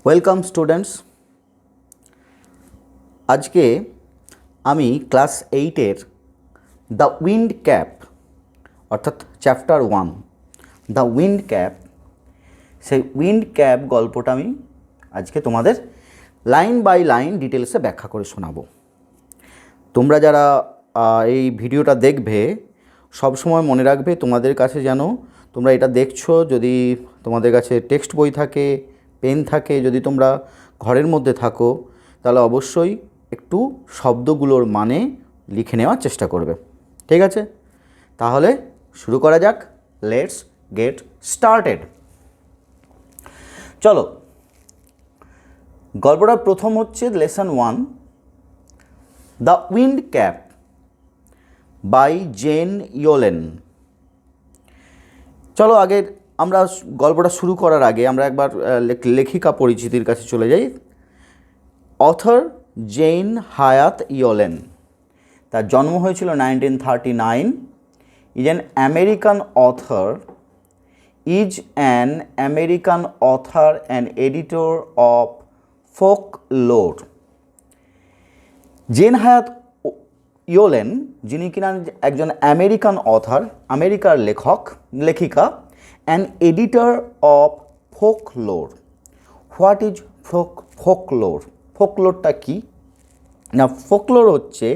Welcome students. আজকে আমি class 8-এর the wind cap অর্থাৎ চ্যাপ্টার 1 দ্য উইন্ড ক্যাপ, সেই উইন্ড ক্যাপ গল্পটা আমি আজকে তোমাদের লাইন বাই লাইন ডিটেলসে ব্যাখ্যা করে শোনাবো। তোমরা যারা এই ভিডিওটা দেখবে সবসময় মনে রাখবে, তোমাদের কাছে যেন তোমরা এটা দেখছো, যদি তোমাদের কাছে টেক্সট বই থাকে, পেন থাকে, যদি তোমরা ঘরের মধ্যে থাকো, তাহলে অবশ্যই একটু শব্দগুলোর মানে লিখে নেওয়ার চেষ্টা করবে। ঠিক আছে, তাহলে শুরু করা যাক। Let's get started. চলো, গল্পটার প্রথম হচ্ছে lesson 1 the wind cap by Jane Yolen. চলো, আগে আমরা গল্পটা শুরু করার আগে আমরা একবার লেখিকা পরিচিতির কাছে চলে যাই। অথর জেন হায়াত ইয়োলেন, তার জন্ম হয়েছিল 1939। Is an American author, and editor of folklore. Jane Hyatt Yolen, যিনি কিনা একজন আমেরিকান অথার, আমেরিকার লেখিকা, and editor of folklore. What is folklore? ফোকলোরটা কি না, ফোকলোর হচ্ছে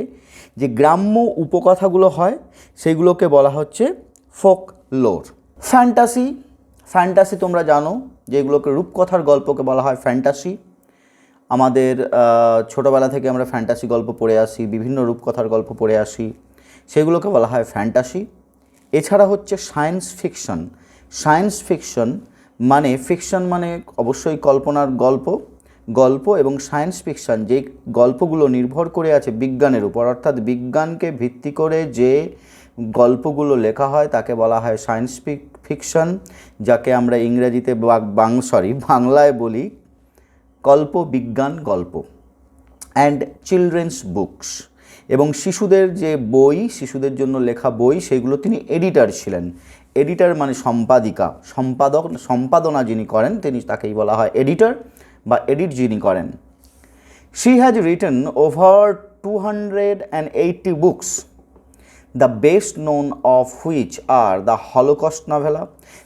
যে গ্রাম্য উপকথাগুলো হয় সেগুলোকে বলা হচ্ছে ফোকলোর। ফ্যান্টাসি তোমরা জানো, যেগুলোকে রূপকথার গল্পকে বলা হয় ফ্যান্টাসি। আমাদের ছোটোবেলা থেকে আমরা ফ্যান্টাসি গল্প পড়ে আসি, বিভিন্ন রূপকথার গল্প পড়ে আসি, সেগুলোকে বলা হয় ফ্যান্টাসি। এছাড়া হচ্ছে সায়েন্স ফিকশন মানে অবশ্যই কল্পনার গল্প এবং সায়েন্স ফিকশন যে গল্পগুলো নির্ভর করে আছে বিজ্ঞানের উপর, অর্থাৎ বিজ্ঞানকে ভিত্তি করে যে গল্পগুলো লেখা হয় তাকে বলা হয় সায়েন্স ফিকশন, যাকে আমরা ইংরেজিতে বাংলায় বলি কল্পবিজ্ঞান গল্প। অ্যান্ড চিলড্রেন্স বুকস, এবং শিশুদের যে বই, শিশুদের জন্য লেখা বই, সেগুলো তিনি এডিটর ছিলেন। এডিটর মানে সম্পাদনা যিনি করেন তাকেই বলা হয় এডিটর বা এডিট যিনি করেন। She has written over 280 books, the best known of which are the holocaust novella.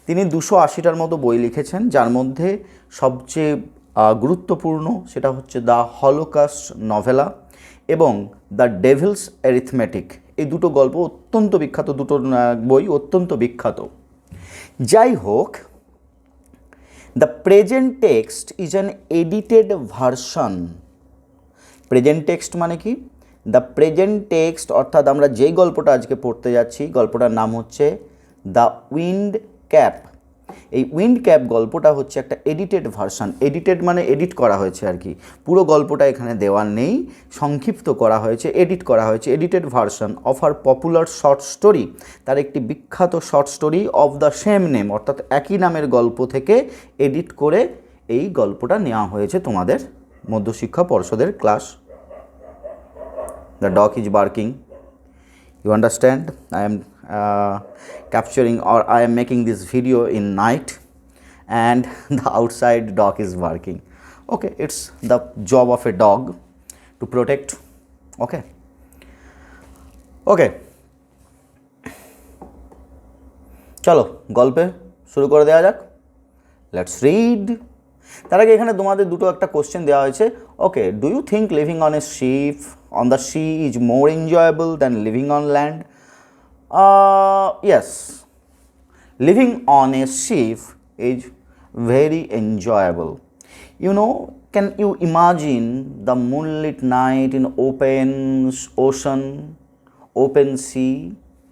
তিনি 280টার মতো বই লিখেছেন, যার মধ্যে সবচেয়ে গুরুত্বপূর্ণ সেটা হচ্ছে দ্য হলোকস্ট নভেলা এবং দ্য ডেভিলস অ্যারিথমেটিক। এই দুটো গল্প অত্যন্ত বিখ্যাত, দুটো বই অত্যন্ত বিখ্যাত। যাই হোক, the present text is an edited version. Present text মানে কি? দ্য প্রেজেন্ট টেক্সট অর্থাৎ আমরা যেই গল্পটা আজকে পড়তে যাচ্ছি, গল্পটার নাম হচ্ছে দ্য উইন্ড ক্যাপ। এই উইন্ড ক্যাপ গল্পটা হচ্ছে একটা এডিটেড ভার্সন। এডিটেড মানে এডিট করা হয়েছে আর কি, পুরো গল্পটা এখানে দেওয়া নেই, সংক্ষিপ্ত করা হয়েছে, এডিট করা হয়েছে। Edited version of our popular short story, তার একটি বিখ্যাত short story of the same name, অর্থাৎ একই নামের গল্প থেকে এডিট করে এই গল্পটা নেওয়া হয়েছে তোমাদের মধ্যশিক্ষা পর্ষদের class. The dog is barking. You understand? I am capturing, or I am making this video in night, and the outside dog is barking. Okay, it's the job of a dog to protect. Okay. চলো গল্পে শুরু করে দেওয়া যাক। Let's read. তার আগে এখানে তোমাদের একটা কোশ্চেন দেওয়া হয়েছে। Okay, do you think living on a ship on the sea is more enjoyable than living on land? Yes, living on a ship is very enjoyable. You know, can you imagine the moonlit night in open sea?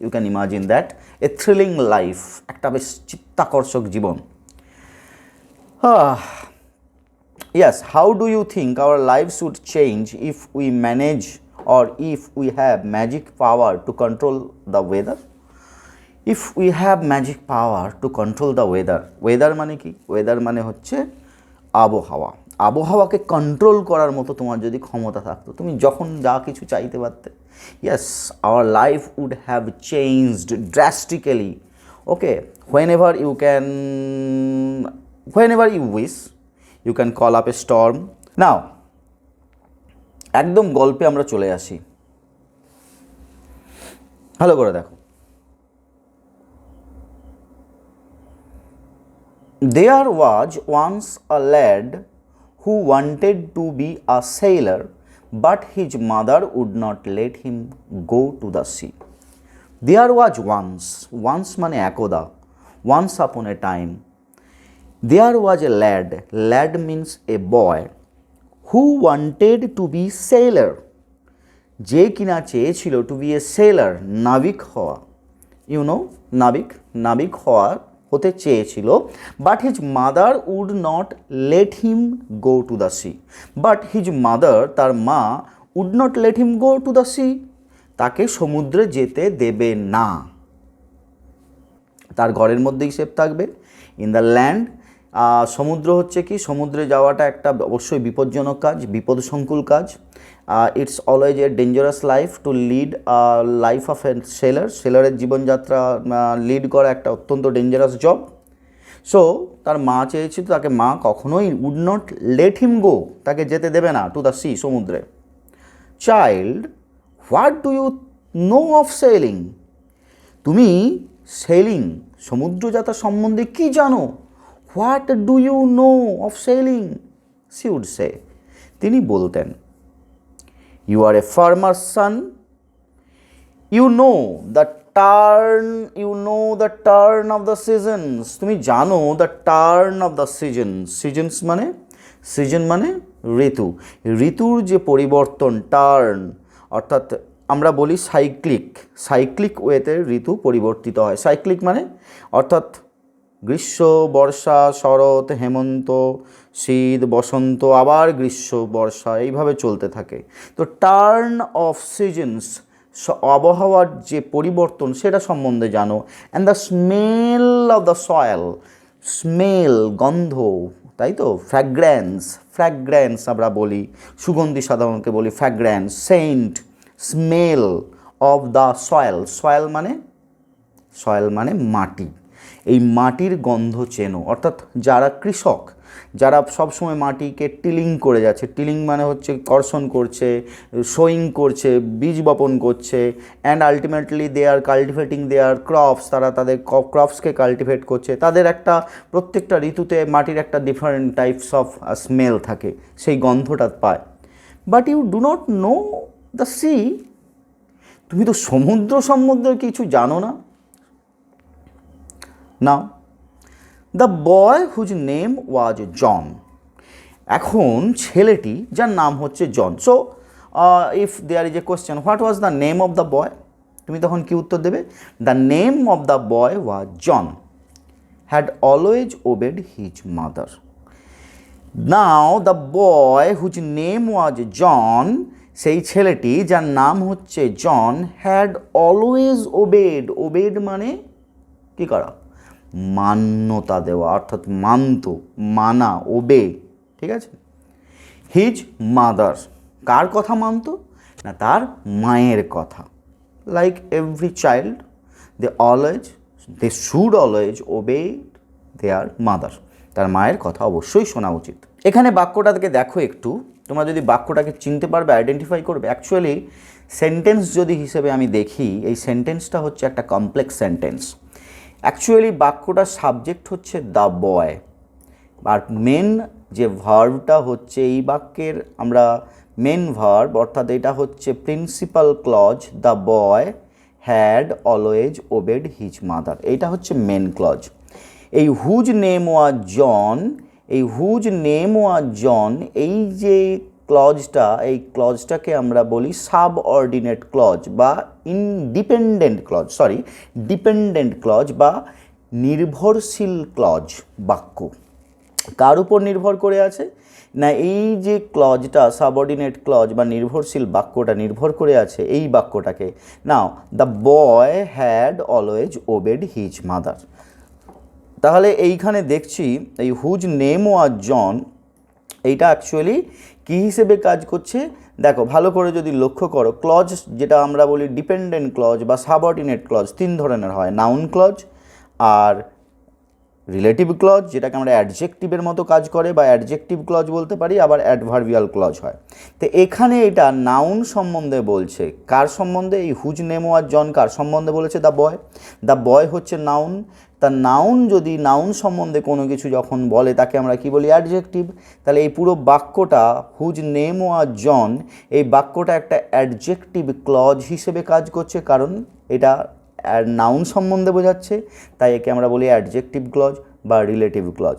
You can imagine that. A thrilling life, একটা বেশ চিত্তাকর্ষক জীবন। Yes, how do you think our lives would change if we manage, or if we have magic power to control the weather? If we have magic power to control the weather. Weather মানে কি? Weather মানে হচ্ছে আবহাওয়া। আবহাওয়াকে control করার মতো তোমার যদি ক্ষমতা থাকতো, তুমি যখন যা কিছু চাইতে পারতে। Yes, our life would have changed drastically. Okay, whenever you wish, you can call up a storm. Now একদম গল্পে আমরা চলে আসি, ভালো করে দেখো। There was once a lad who wanted to be a sailor, but his mother would not let him go to the sea. There was once মানে একদা, once upon a time, there was a lad means a boy, who wanted to be sailor, যে কিনা চেয়েছিল two B A seller, নাবিক হওয়া, you know নাবিক হওয়া হতে চেয়েছিল। But his mother would not let him go to the sea, but his mother তার মা would not let him go to the sea, তাকে সমুদ্রে যেতে দেবে না, তার ঘরের মধ্যেই সেফ থাকবে। ইন দ্য ল্যান্ড, সমুদ্র হচ্ছে কি, সমুদ্রে যাওয়াটা একটা অবশ্যই বিপজ্জনক কাজ, বিপদসংকুল কাজ। It's always a dangerous life to lead life of a সেলারের জীবনযাত্রা লিড করা একটা অত্যন্ত ডেঞ্জারাস জব। সো তার মা চেয়েছিল, তাকে মা কখনোই would not let him go, তাকে যেতে দেবে না টু দ্য সি, সমুদ্রে। Child, what do you know of sailing, তুমি সেলিং সমুদ্রযাত্রা সম্বন্ধে কি জানো? What do you know of sailing, she would say, তিনি বলতেন, you are a farmer son, you know the turn of the seasons, তুমি জানো the turn of the seasons season মানে ঋতু, ঋতুর যে পরিবর্তন, টার্ন অর্থাৎ আমরা বলি সাইক্লিক ওয়েতে ঋতু পরিবর্তিত হয়। সাইক্লিক মানে অর্থাৎ গ্রীষ্ম, বর্ষা, শরৎ, হেমন্ত, শীত, বসন্ত, আবার গ্রীষ্ম, বর্ষা, এইভাবে চলতে থাকে। তো টার্ন অফ সিজনস, আবহাওয়ার যে পরিবর্তন সেটা সম্বন্ধে জানো। And the smell of the soil, smell গন্ধ, তাই তো, ফ্র্যাগ্রেন্স আমরা বলি, সুগন্ধি সাধারণত বলি fragrance, scent, smell of the soil মানে মাটি, এই মাটির গন্ধ চেনো। অর্থাৎ যারা কৃষক, যারা সবসময় মাটিকে টিলিং করে যাচ্ছে, টিলিং মানে হচ্ছে কর্ষণ করছে, সোয়িং করছে, বীজ বপন করছে, and ultimately they are cultivating their crops, তারা তাদের ক্রপসকে কাল্টিভেট করছে, তাদের একটা প্রত্যেকটা ঋতুতে মাটির একটা ডিফারেন্ট টাইপস অফ স্মেল থাকে, সেই গন্ধটা পায়। But you do not know the sea, তুমি তো সমুদ্র সম্বন্ধে কিছু জানো না। Now the boy whose name was John, এখন ছেলেটি যার নাম হচ্ছে John. So if there is a question, what was the name of the boy, তুমি তখন কি উত্তর দেবে? The name of the boy was John, had always obeyed his mother. Now the boy whose name was John, সেই ছেলেটি যার নাম হচ্ছে জন, হ্যাড অলওয়েজ ওবেড মানে কী করা, মান্যতা দেওয়া, অর্থাৎ মানা, ওবে, ঠিক আছে। হিজ মাদার, কার কথা মানত না? তার মায়ের কথা। Like every child, they should always obey their mother, তার মায়ের কথা অবশ্যই শোনা উচিত। এখানে বাক্যটাকে দেখো একটু, তোমরা যদি বাক্যটাকে চিনতে পারবে, আইডেন্টিফাই করবে। অ্যাকচুয়ালি সেন্টেন্স যদি হিসেবে আমি দেখি, এই সেন্টেন্সটা হচ্ছে একটা কমপ্লেক্স সেন্টেন্স। অ্যাকচুয়ালি বাক্যটার সাবজেক্ট হচ্ছে দ্য বয়, আর মেন যে ভার্বটা হচ্ছে এই বাক্যের, আমরা মেন ভার্ব, অর্থাৎ এটা হচ্ছে principal clause, the boy had always obeyed his mother, এইটা হচ্ছে মেন ক্লজ। এই হুজ নেম ওয়াজ জন, এই যে ক্লজটা, এই ক্লজটাকে আমরা বলি সাবঅর্ডিনেট ক্লজ বা ডিপেন্ডেন্ট ক্লজ বা নির্ভরশীল ক্লজ বাক্য। কার উপর নির্ভর করে আছে না? এই যে ক্লজটা, সাবঅর্ডিনেট ক্লজ বা নির্ভরশীল বাক্যটা নির্ভর করে আছে এই বাক্যটাকে। Now the boy had always obeyed his mother. তাহলে এইখানে দেখছি এই হুজ নেম ওয়াজ জন, এইটা অ্যাকচুয়ালি কী হিসেবে কাজ করছে দেখো ভালো করে যদি লক্ষ্য করো। ক্লজ যেটা আমরা বলি ডিপেন্ডেন্ট ক্লজ বা সাবঅর্ডিনেট ক্লজ তিন ধরনের হয়, নাউন ক্লজ আর রিলেটিভ ক্লজ, যেটাকে আমরা অ্যাডজেক্টিভের মতো কাজ করে বা অ্যাডজেক্টিভ ক্লজ বলতে পারি, আবার অ্যাডভার্বিয়াল ক্লজ হয়। তো এখানে এটা নাউন সম্বন্ধে বলছে। কার সম্বন্ধে? এই হুজ নেম ওয়াজ জন কার সম্বন্ধে বলেছে? The boy. দ্য বয় হচ্ছে নাউন। তা নাউন যদি নাউন সম্বন্ধে কোনো কিছু যখন বলে তাকে আমরা কি বলি? অ্যাডজেক্টিভ। তাহলে এই পুরো বাক্যটা হুজ নেম ওয়াজ জন, এই বাক্যটা একটা অ্যাডজেক্টিভ ক্লজ হিসেবে কাজ করছে, কারণ এটা নাউন সম্বন্ধে বোঝাচ্ছে, তাই একে আমরা বলি অ্যাডজেক্টিভ ক্লজ বা রিলেটিভ ক্লজ।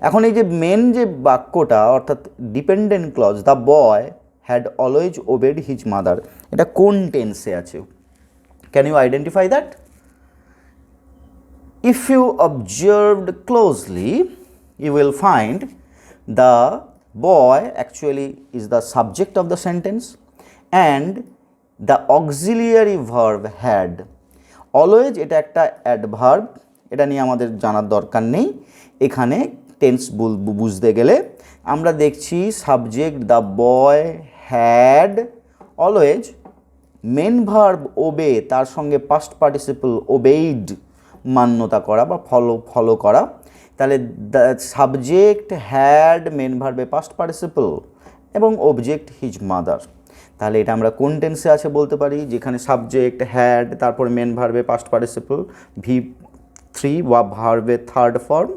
এখন এই যে মেন যে বাক্যটা অর্থাৎ dependent clause, the boy had always obeyed his mother, এটা কোন টেন্সে আছে? Can you identify that? If you observed closely, you will find the boy actually is the subject of the sentence and the auxiliary verb had. Always এটা একটা adverb, এটা নিয়ে আমাদের জানার দরকার নেই। এখানে টেন্স বুঝতে গেলে আমরা দেখছি subject the boy had, always main verb obey, তার সঙ্গে পাস্ট পার্টিসিপল ওবেইড, মান্যতা করা বা ফলো করা। তাহলে দ্য সাবজেক্ট হ্যাড, মেন ভার্বে পাস্ট পার্টিসিপল এবং অবজেক্ট হিজ মাদার। তাহলে এটা আমরা কোন টেন্সে আছে বলতে পারি? যেখানে সাবজেক্ট হ্যাড, তারপর মেন ভার্বে পাস্ট পার্টিসিপল, V3 বা ভার্বে থার্ড ফর্ম,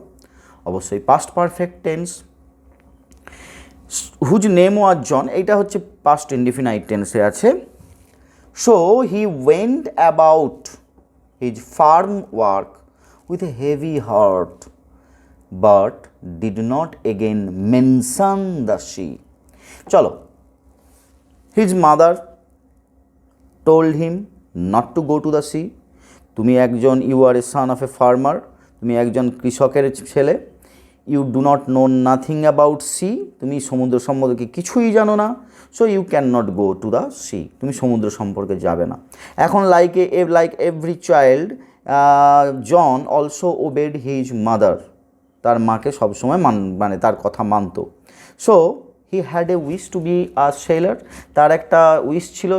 অবশ্যই past perfect tense. Whose name was John, এইটা হচ্ছে পাস্ট ইনডিফিনাইট টেন্সে আছে। So he went about his farm work with a heavy heart, but did not again mention the sea. চলো, his mother told him not to go to the sea. তুমি একজন, you are a son of a farmer, তুমি একজন কৃষকের ছেলে। You do not know nothing about sea, তুমি সমুদ্র সম্পর্কে কিছুই জানো না। So you cannot go to the sea, তুমি সমুদ্র সম্পর্কে যাবে না। এখন like every child, John also obeyed his mother, তার মাকে সবসময় মানে তার কথা মানত। So he had a wish to be a sailor, তার একটা উইশ ছিল,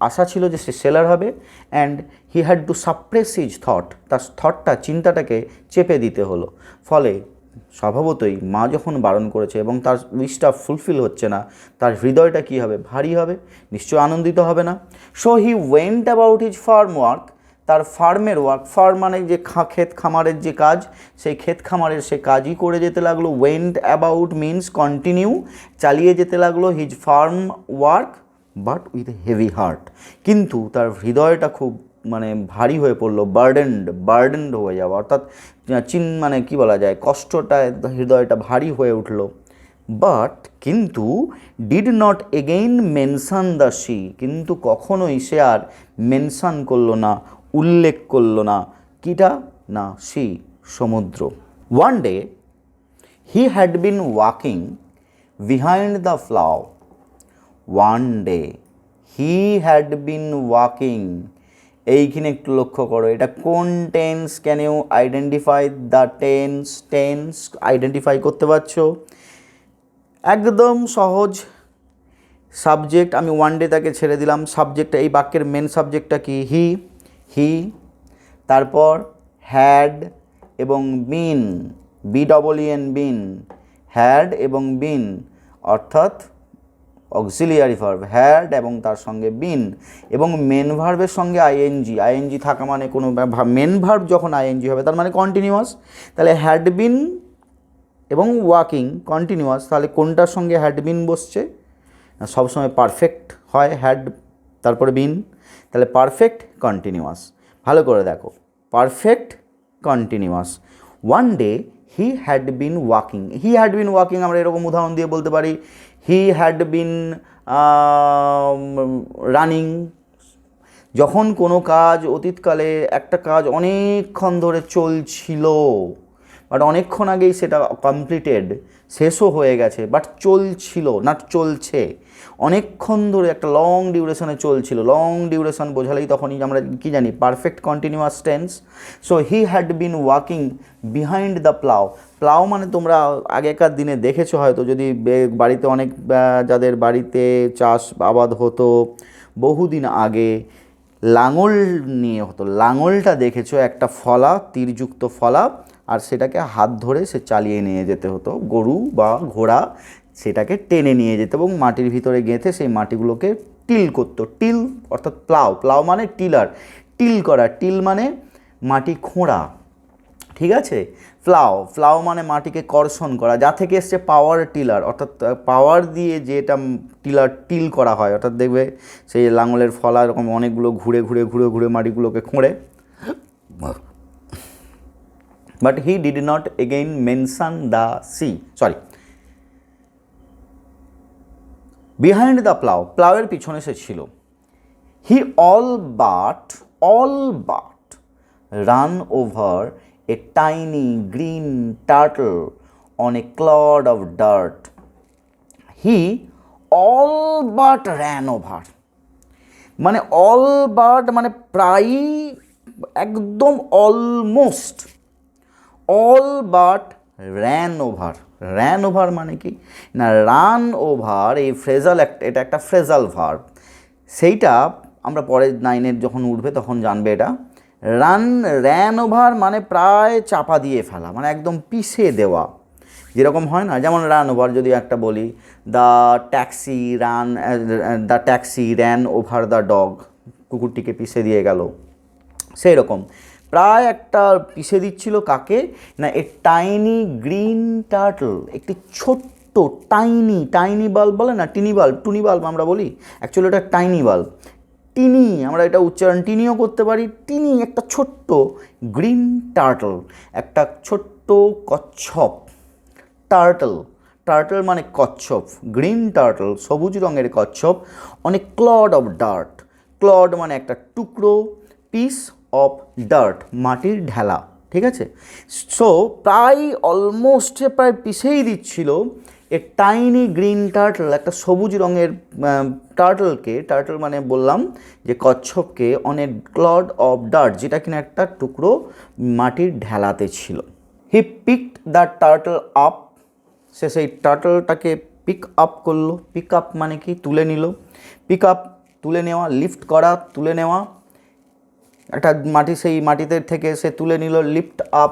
আশা ছিল যে সে সেলার হবে। And he had to suppress his thought, তার থটটা, চিন্তাটাকে চেপে দিতে হলো। ফলে স্বভাবতই মা যখন বারণ করেছে এবং তার উইশটা ফুলফিল হচ্ছে না, তার হৃদয়টা কী হবে? ভারী হবে, নিশ্চয় আনন্দিত হবে না। So he went about his farm work, তার ফার্মের ওয়ার্ক, ফার্ম মানে যে ক্ষেত খামারের যে কাজ, সেই ক্ষেত খামারের সে কাজই করে যেতে লাগলো। ওয়েন্ট অ্যাবাউট মিনস কন্টিনিউ, চালিয়ে যেতে লাগলো his farm work, but with heavy heart, কিন্তু তার হৃদয়টা খুব মানে ভারী হয়ে পড়লো, বার্ডেন্ড হয়ে যাওয়া, অর্থাৎ মানে কি বলা যায়, কষ্টটা, হৃদয়টা ভারী হয়ে উঠলো। বাট কিন্তু did not again mention the C, কিন্তু কখনোই সে আর মেনশন করলো না, উল্লেখ করলো না, কিটা? না, সি, সমুদ্র। One day he had been walking behind the plough, one day he had been walking, এইখানে একটু লক্ষ্য করো, এটা কোন tense? Can you identify the tense identify করতে পারছো? একদম সহজ। সাবজেক্ট আমি ওয়ান ডে তাকে ছেড়ে দিলাম, সাবজেক্টটা, এই বাক্যের মেন সাবজেক্টটা কি? হি। তারপর হ্যাড এবং বিন, BEEN বিন, হ্যাড এবং বিন, অর্থাৎ অক্সিলিয়ারি ভার্ব হ্যাড এবং তার সঙ্গে বিন, এবং মেন ভার্বের সঙ্গে আইএনজি থাকা মানে কোনো মেন ভার্ব যখন আইএনজি হবে তার মানে কন্টিনিউয়াস। তাহলে হ্যাড বিন এবং ওয়াকিং কন্টিনিউয়াস, তাহলে কোনটার সঙ্গে হ্যাড বিন বসছে? সবসময় পারফেক্ট হয়, হ্যাড তারপরে বিন, তাহলে পারফেক্ট কন্টিনিউয়াস। ভালো করে দেখো, perfect continuous. One day he had been walking, আমরা এরকম উদাহরণ দিয়ে বলতে পারি, হি হ্যাড বিন রানিং। যখন কোনো কাজ অতীতকালে একটা কাজ অনেকক্ষণ ধরে চলছিল, বাট অনেকক্ষণ আগেই সেটা কমপ্লিটেড, শেষও হয়ে গেছে, বাট চলছিল না, চলছে অনেকক্ষণ ধরে, একটা লং ডিউরেশনে চলছিল। লং ডিউরেশন বোঝালেই তখনই আমরা কী জানি? Perfect continuous tense. So he had been walking behind the plough মানে তোমরা আগেকার দিনে দেখেছো হয়তো, যদি বাড়িতে অনেক যাদের বাড়িতে চাষ আবাদ হতো বহুদিন আগে, লাঙল নিয়ে হতো, লাঙলটা দেখেছো, একটা ফলা, তীরযুক্ত ফলা, আর সেটাকে হাত ধরে সে চালিয়ে নিয়ে যেতে হতো, গরু বা ঘোড়া সেটাকে টেনে নিয়ে যেত এবং মাটির ভিতরে গেঁথে সেই মাটিগুলোকে টিল করতো। টিল অর্থাৎ প্লাউ, প্লাউ মানে টিলার, টিল করা, টিল মানে মাটি খোঁড়া, ঠিক আছে। প্লাউ, প্লাউ মানে মাটিকে কর্ষণ করা, যা থেকে এসছে পাওয়ার টিলার, অর্থাৎ পাওয়ার দিয়ে যেটা টিলার টিল করা হয়, অর্থাৎ দেখবে সেই লাঙলের ফলা এরকম অনেকগুলো ঘুরে ঘুরে ঘুরে ঘুরে মাটিগুলোকে খোঁড়ে। But he did not again mention the sea, sorry, behind the plough, প্লাউয়ের পিছনে সে ছিল। He all but run over a tiny green turtle on a clod of dirt. He all but ran over, মানে all but মানে প্রায়ই, একদম almost, all but ran over. Ran over মানে কি না, রান ওভার, এই ফ্রেজাল, এটা একটা ফ্রেজাল ভার্ব, সেইটা আমরা পরের লাইনের যখন উঠবে তখন জানবে এটা। র্যান ওভার মানে প্রায় চাপা দিয়ে ফেলা, মানে একদম পিষে দেওয়া, যেরকম হয় না, যেমন রান ওভার যদি একটা বলি, the taxi ran over the dog, কুকুরটিকে পিষে দিয়ে গেল, সেই রকম প্রায় একটা পিষে দিচ্ছিল কাকে না, এ টাইনি গ্রিন টার্টল, একটি ছোট্ট টাইনি বাল্ব বলে না, টুনি বাল্ব আমরা বলি, অ্যাকচুয়ালি এটা টাইনি বাল্ব, টিনি, আমরা এটা উচ্চারণ টিনিও করতে পারি, টিনি, একটা ছোট্ট গ্রিন টার্টল, একটা ছোট্ট কচ্ছপ, টার্টল মানে কচ্ছপ, গ্রিন টার্টল সবুজ রঙের কচ্ছপ, অনেক ক্লড অফ ডার্ট, ক্লড মানে একটা টুকরো, পিস অফ ডার্ট মাটির ঢেলা, ঠিক আছে। সো প্রায় অলমোস্ট প্রায় পিষেই দিচ্ছিল এ টাইনি গ্রিন টার্টল, একটা সবুজ রঙের টার্টল মানে বললাম যে কচ্ছপকে, অনেক ক্লড অফ ডার্ট, যেটা কিনা একটা টুকরো মাটির ঢেলাতে ছিল। He picked the turtle up, সে সেই টার্টলটাকে পিক আপ করলো, পিক আপ মানে কি তুলে নিল, পিক আপ তুলে নেওয়া, লিফট করা তুলে নেওয়া, একটা সেই মাটিতে থেকে সে তুলে নিল, লিফট আপ,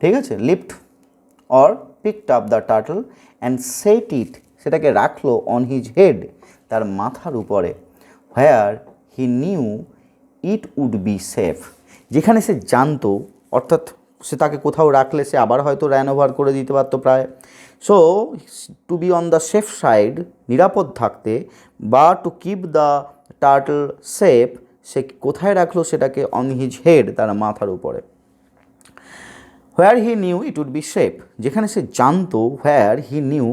ঠিক আছে, lift or picked up the turtle and set it, সেটাকে রাখলো অন হিজ হেড, তার মাথার উপরে, where he knew it would be safe, যেখানে সে জানতো, অর্থাৎ সে তাকে কোথাও রাখলে সে আবার হয়তো র্যান ওভার করে দিতে পারতো প্রায়। So to be on the safe side, নিরাপদ থাকতে, বা to keep the turtle safe, সে কোথায় রাখলো সেটাকে, অন হিজ হেড, তার মাথার উপরে। Where he knew it would be safe, যেখানে সে জানতো, where he knew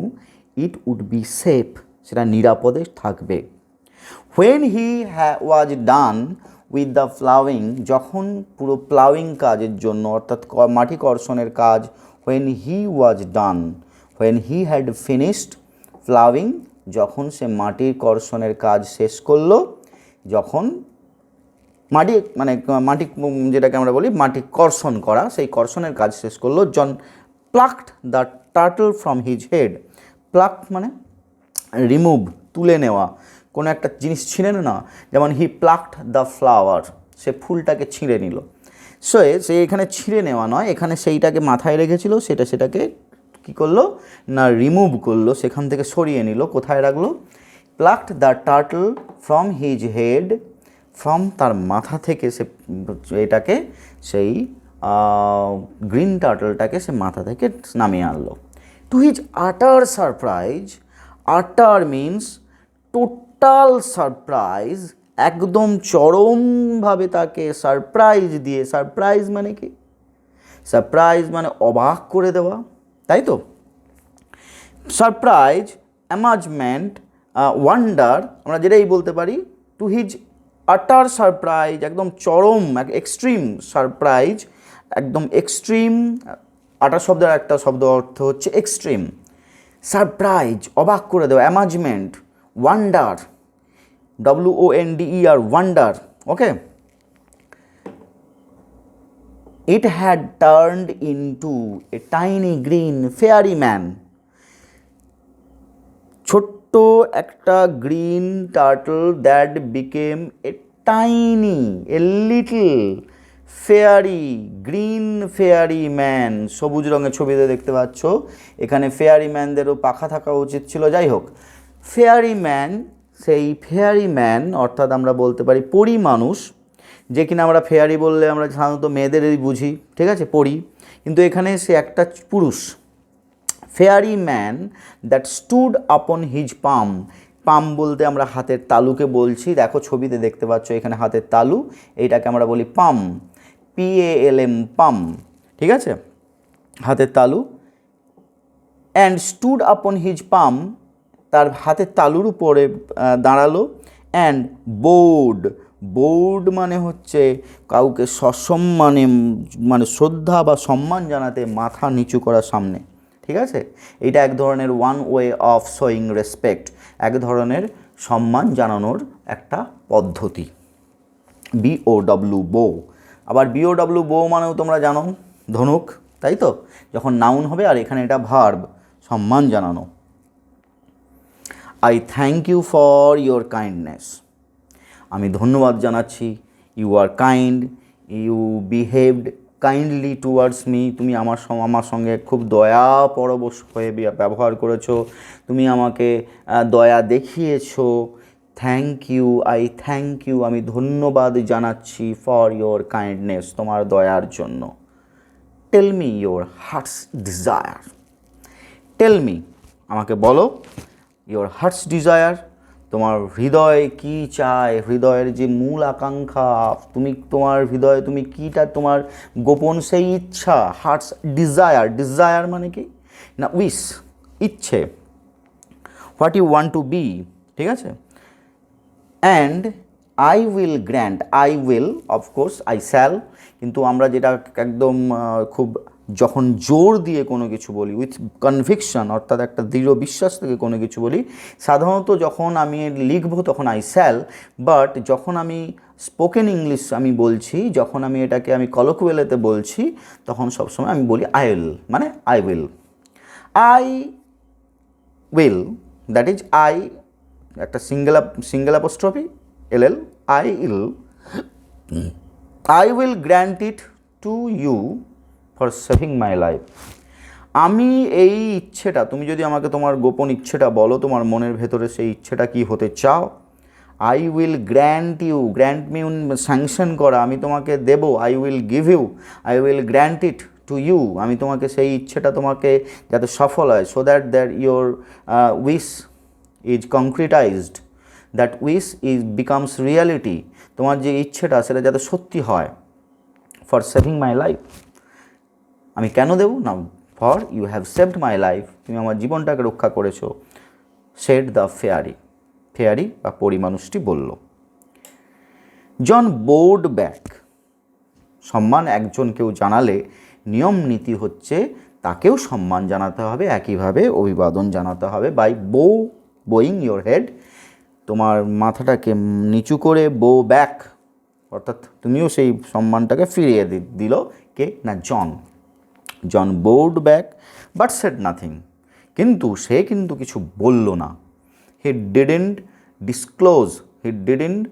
it would be safe, সেটা নিরাপদে থাকবে। When he was done with the ploughing, যখন পুরো প্লাউইং কাজের জন্য, অর্থাৎ মাটি কর্ষণের কাজ, when he was done, when he had finished ploughing, যখন সে মাটির কর্ষণের কাজ শেষ করলো, যখন মাটি মানে মাটি যেটাকে আমরা বলি মাটি কর্ষণ করা, সেই কর্ষণের কাজ শেষ করলো, John plucked the turtle from his head, pluck মানে রিমুভ, তুলে নেওয়া, কোনো একটা জিনিস ছিঁড়ে নেওয়া, যেমন হি প্লাকড দ্য ফ্লাওয়ার, সে ফুলটাকে ছিঁড়ে নিল। সে এখানে ছিঁড়ে নেওয়া নয়, এখানে সেইটাকে মাথায় রেখেছিল, সেটাকে কী করলো না, রিমুভ করলো, সেখান থেকে সরিয়ে নিল, কোথায় রাখলো, plucked the turtle from his head, from তার মাথা থেকে সে এটাকে, সেই গ্রিন টার্টলটাকে সে মাথা থেকে নামিয়ে আনলো। টু হিজ আটার সারপ্রাইজ, আটার মিন্স টোটাল সারপ্রাইজ, একদম চরমভাবে তাকে সারপ্রাইজ দিয়ে, সারপ্রাইজ মানে কি, সারপ্রাইজ মানে অবাক করে দেওয়া, তাই তো, সারপ্রাইজ, অ্যামাজমেন্ট, ওয়ান্ডার, আমরা যেটাই বলতে পারি। টু হিজ আটার সারপ্রাইজ, একদম চরম, এক্সট্রিম সারপ্রাইজ, একদম এক্সট্রিম, আটার শব্দের একটা শব্দ অর্থ হচ্ছে এক্সট্রিম, সারপ্রাইজ অবাক করে দেওয়া, amazement, wonder, WONDER, wonder, okay. It had turned into a tiny green fairy man, ছোট্ট একটা green turtle that became a tiny, a little fairy, green fairy man, সবুজ রঙের ছবিতে দেখতে পাচ্ছ, এখানে ফেয়ারি ম্যানদেরও পাখা থাকা উচিত ছিল। যাই হোক, ফেয়ারি ম্যান, সেই ফেয়ারি ম্যান অর্থাৎ আমরা বলতে পারি পরী মানুষ, যে কিনা আমরা ফেয়ারি বললে আমরা সাধারণত মেয়েদেরই বুঝি, ঠিক আছে, পরী, কিন্তু এখানে সে একটা পুরুষ। Fairy man that stood upon his palm, palm বলতে আমরা হাতের তালুকে বলছি, দেখো ছবিতে দেখতে পাচ্ছ এখানে হাতের তালু, এইটাকে আমরা বলি পাম, PALM, পাম, ঠিক আছে, হাতের তালু। অ্যান্ড স্টুড আপন হিজ পাম, তার হাতের তালুর উপরে দাঁড়ালো। অ্যান্ড বোর্ড, বোর্ড মানে হচ্ছে কাউকে সসম্মানে, মানে শ্রদ্ধা বা সম্মান জানাতে মাথা নিচু করার সামনে, ঠিক আছে, এটা এক ধরনের one way of showing respect, এক ধরনের সম্মান জানানোর একটা পদ্ধতি। BOW, বো। আবার BOW, বো মানেও তোমরা জানো ধনুক, তাই তো, যখন নাউন হবে, আর এখানে এটা ভার্ব, সম্মান জানানো। I thank you for your kindness, আমি ধন্যবাদ জানাচ্ছি। You are kind, you behaved kindly towards me, তুমি আমার সঙ্গে খুব দয়া পরবশ হয়ে ব্যবহার করেছো, তুমি আমাকে দয়া দেখিয়েছো। Thank you, I thank you, আমি ধন্যবাদ জানাচ্ছি ফর ইয়োর কাইন্ডনেস, তোমার দয়ার জন্য। Tell me your heart's desire, tell me, আমাকে বলো, ইয়োর হার্টস ডিজায়ার, তোমার হৃদয় কি চায়, হৃদয়ের যে মূল আকাঙ্ক্ষা, তুমি তোমার হৃদয়ে তুমি কীটা, তোমার গোপন সেই ইচ্ছা, হার্টস ডিজায়ার, ডিজায়ার মানে কি না, উইশ, ইচ্ছে, what you want to be, ঠিক আছে। And I will grant, I will, of course I shall, কিন্তু আমরা যেটা একদম খুব যখন জোর দিয়ে কোনো কিছু বলি, উইথ কনভিকশন, অর্থাৎ একটা দৃঢ় বিশ্বাস থেকে কোনো কিছু বলি, সাধারণত যখন আমি লিখবো তখন আই শ্যাল, বাট যখন আমি স্পোকেন ইংলিশ আমি বলছি, যখন আমি এটাকে আমি কলোকুয়ালেতে বলছি, তখন সবসময় আমি বলি আই উইল, মানে I will, I will, that is I, একটা single apostrophe, LL, I will grant it to you for saving my life, আমি এই ইচ্ছেটা, তুমি যদি আমাকে তোমার গোপন ইচ্ছেটা বলো, তোমার মনের ভেতরে সেই ইচ্ছেটা কি হতে চাও, I will grant you, grant mean sanction করা, আমি তোমাকে দেবো, I will give you, I will grant it to you, আমি তোমাকে সেই ইচ্ছেটা তোমাকে যাতে সফল হয়, so that your wish is concretised, that wish is becomes reality, তোমার যে ইচ্ছেটা সেটা যাতে সত্যি হয়। ফর সেভিং মাই লাইফ, আমি কেন দেবো না, for you have saved my life, তুমি আমার জীবনটাকে রক্ষা করেছো। সেড দ্য ফেয়ারি, ফেয়ারি বা পরী মানুষটি বলল। জন বোর্ড ব্যাক, সম্মান একজন কেউ জানালে নিয়ম নীতি হচ্ছে তাকেও সম্মান জানাতে হবে, একইভাবে অভিবাদন জানাতে হবে বাই বোয়িং ইয়োর হেড, তোমার মাথাটাকে নিচু করে বো ব্যাক, অর্থাৎ তুমিও সেই সম্মানটাকে ফিরিয়ে দিল কে না, John bowed back but said nothing, কিন্তু সে কিন্তু কিছু বলল না। He didn't disclose, he didn't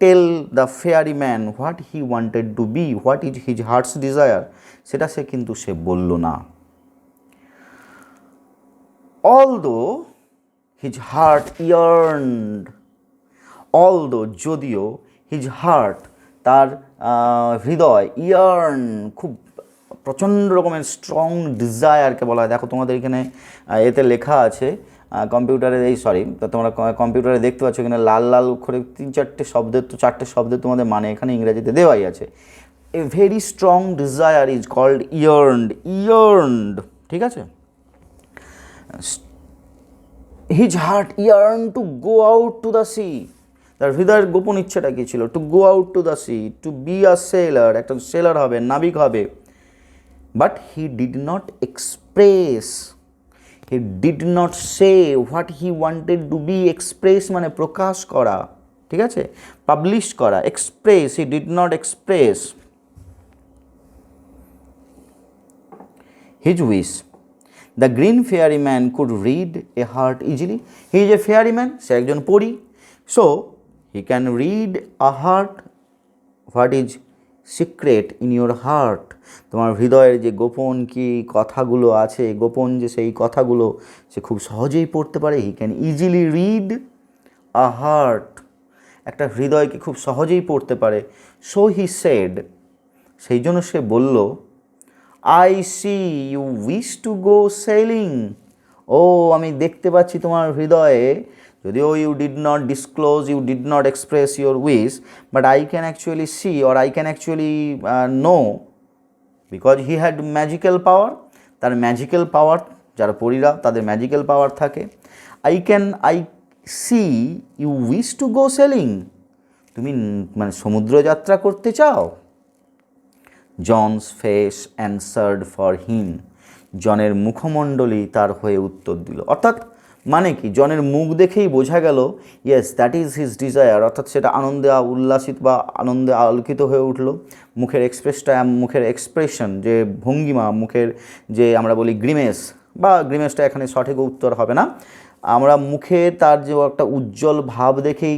tell the fairy man what he wanted to be, what is his heart's desire, সেটা কিন্তু সে বলল না। Although his heart yearned, although যদিও, হিজ হার্ট তার হৃদয়, ইয়ার্ন খুব প্রচণ্ড রকমের স্ট্রং ডিজায়ারকে বলা হয়। দেখো তোমাদের এখানে এতে লেখা আছে কম্পিউটারে, তোমরা কম্পিউটারে দেখতে পাচ্ছ এখানে লাল লাল করে 3-4টে শব্দের, তো 4টে শব্দের তোমাদের মানে এখানে ইংরেজিতে দেওয়াই আছে। A very strong desire is called yearned, ঠিক আছে। His heart yearn to go out to the sea, তার হৃদয়ের গোপন ইচ্ছেটা কী ছিল, to go out to the sea, to be a sailor, একটা সেলার হবে, নাবিক হবে। But he did not express, he did not say what he wanted to be, express মানে প্রকাশ করা, ঠিক আছে, পাবলিশ করা, express, he did not express his wish. The green fairy man could read a heart easily, he is a fairy man, সে একজন পরী, so he can read a heart, what is secret in your heart, তোমার হৃদয়ের যে গোপন কি কথাগুলো আছে, গোপন যে সেই কথাগুলো সে খুব সহজেই পড়তে পারে। He can easily read a heart, একটা হৃদয়কে খুব সহজেই পড়তে পারে। সো হি সেড, সেই জন্য সে বলল, I see you wish to go sailing. ও, আমি দেখতে পাচ্ছি তোমার হৃদয়ে, যদিও you did not disclose, you did not express your wish, but I can actually see or I can actually know, because he had magical power. তার magical power, যারা পরীরা তাদের ম্যাজিক্যাল পাওয়ার থাকে। I see you wish to go sailing, তুমি মানে সমুদ্রযাত্রা করতে চাও। John's face answered for him, জনের মুখমণ্ডলী তার হয়ে উত্তর দিল। অর্থাৎ মানে কি, জনের মুখ দেখেই বোঝা গেল yes that is his desire, অর্থাৎ সেটা আনন্দে উল্লাসিত বা আনন্দে আলোকিত হয়ে উঠল। মুখের মুখের এক্সপ্রেশন, যে ভঙ্গিমা, মুখের যে আমরা বলি গ্রিমেস, বা গ্রিমেসটা এখানে সঠিক উত্তর হবে না, আমরা মুখে তার যে একটা উজ্জ্বল ভাব দেখেই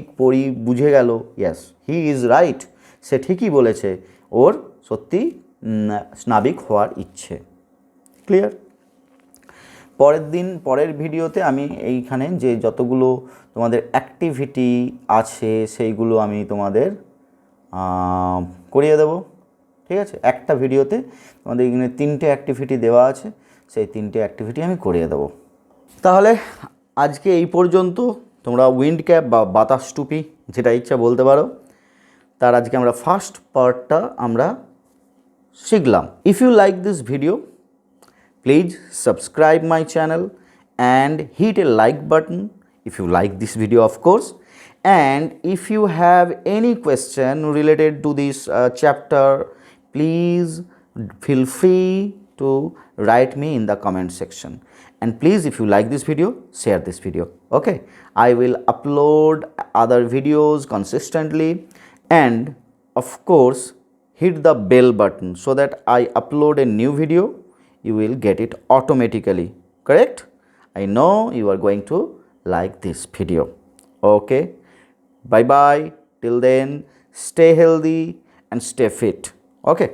বুঝে গেল ইয়েস হি ইজ রাইট, সে ঠিকই বলেছে, ওর সত্যি নাবিক হওয়ার ইচ্ছে। ক্লিয়ার? পরের ভিডিওতে আমি এইখানে যে যতগুলো তোমাদের অ্যাক্টিভিটি আছে সেইগুলো আমি তোমাদের করিয়ে দেব। ঠিক আছে, একটা ভিডিওতে তোমাদের এখানে 3টে অ্যাক্টিভিটি দেওয়া আছে, সেই 3টে অ্যাক্টিভিটি আমি করিয়ে দেব। তাহলে আজকে এই পর্যন্ত। তোমরা উইন্ড ক্যাপ বা বাতাস টুপি যেটা ইচ্ছা বলতে পারো, তার আজকে আমরা ফার্স্ট পার্টটা আমরা শিখলাম। If you like this video, please subscribe my channel and hit a like button if you like this video, of course. And if you have any question related to this chapter, please feel free to write me in the comment section. And please, if you like this video, share this video. Okay, I will upload other videos consistently, and of course hit the bell button so that I upload a new video, you will get it automatically. Correct? I know you are going to like this video. Okay, bye bye. Till then, stay healthy and stay fit. Okay.